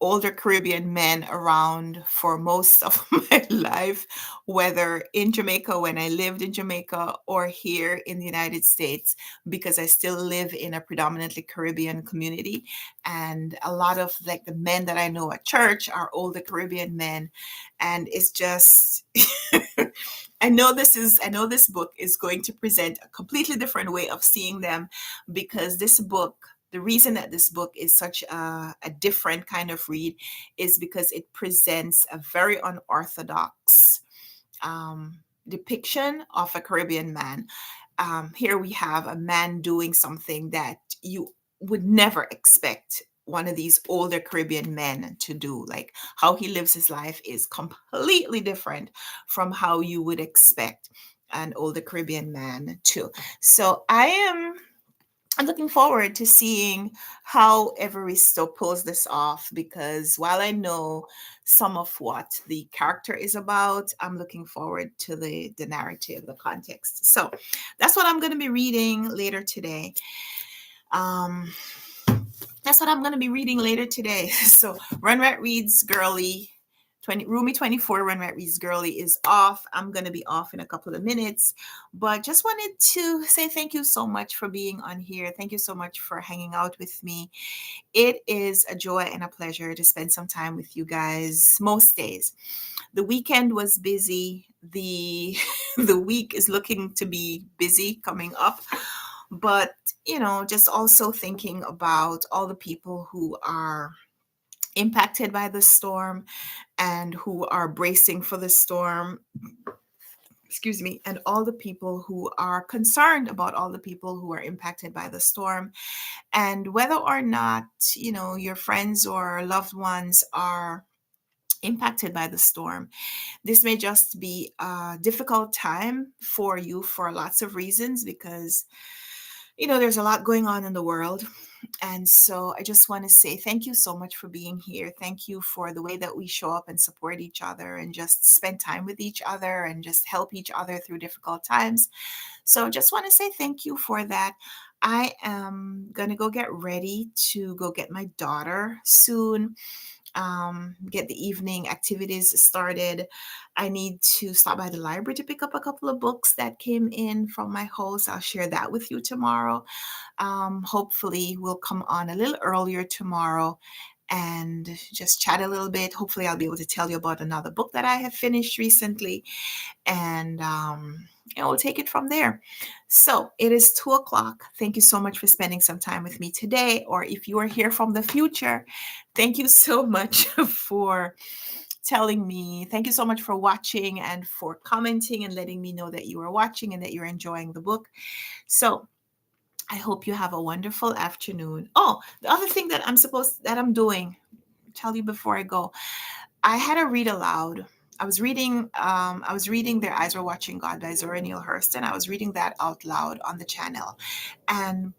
older Caribbean men around for most of my life, whether in Jamaica when I lived in Jamaica or here in the United States, because I still live in a predominantly Caribbean community. And a lot of like the men that I know at church are older Caribbean men. And it's just I know this book is going to present a completely different way of seeing them because this book, the reason that this book is such a different kind of read is because it presents a very unorthodox depiction of a Caribbean man. Here we have a man doing something that you would never expect one of these older Caribbean men to do. Like how he lives his life is completely different from how you would expect an older Caribbean man to. So I'm looking forward to seeing how Evaristo pulls this off because while I know some of what the character is about, I'm looking forward to the narrative, the context. So that's what I'm going to be reading later today. So Runwright Reads Girly, Roomy 24 Runwright Reads Girly is off. I'm going to be off in a couple of minutes, but just wanted to say thank you so much for being on here. Thank you so much for hanging out with me. It is a joy and a pleasure to spend some time with you guys most days. The weekend was busy. The week is looking to be busy coming up. But, just also thinking about all the people who are impacted by the storm and who are bracing for the storm, and all the people who are concerned about all the people who are impacted by the storm, and whether or not, your friends or loved ones are impacted by the storm. This may just be a difficult time for you for lots of reasons because there's a lot going on in the world. And so I just want to say thank you so much for being here. Thank you for the way that we show up and support each other and just spend time with each other and just help each other through difficult times. So just want to say thank you for that. I am going to go get ready to go get my daughter soon. Get the evening activities started. I need to stop by the library to pick up a couple of books that came in from my host. I'll share that with you tomorrow. Hopefully, we'll come on a little earlier tomorrow and just chat a little bit. Hopefully, I'll be able to tell you about another book that I have finished recently, and we'll take it from there. So it is 2:00. Thank you so much for spending some time with me today. Or if you are here from the future, thank you so much for telling me. Thank you so much for watching and for commenting and letting me know that you are watching and that you're enjoying the book. So I hope you have a wonderful afternoon. Oh, the other thing that I'm doing, tell you before I go, I had a read aloud. I was reading Their Eyes Were Watching God by Zora Neale Hurston, and I was reading that out loud on the channel. And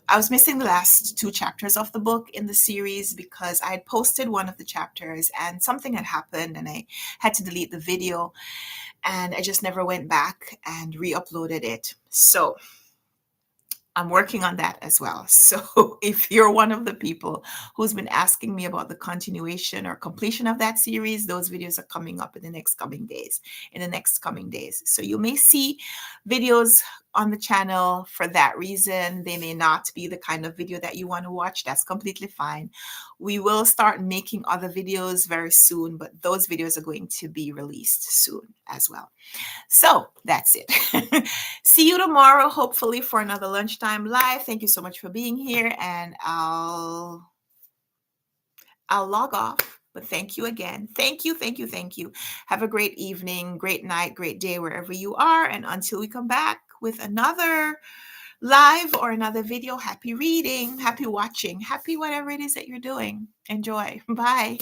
I was missing the last two chapters of the book in the series because I had posted one of the chapters and something had happened and I had to delete the video, and I just never went back and re-uploaded it. So I'm working on that as well. So if you're one of the people who's been asking me about the continuation or completion of that series, those videos are coming up in the next coming days. So you may see videos on the channel for that reason. They may not be the kind of video that you want to watch. That's completely fine. We will start making other videos very soon, but those videos are going to be released soon as well. So that's it. See you tomorrow, hopefully, for another Lunchtime Live. Thank you so much for being here, and I'll log off. But thank you again. Thank you, thank you, thank you. Have a great evening, great night, great day, wherever you are. And until we come back with another live or another video, happy reading, happy watching, happy whatever it is that you're doing. Enjoy. Bye.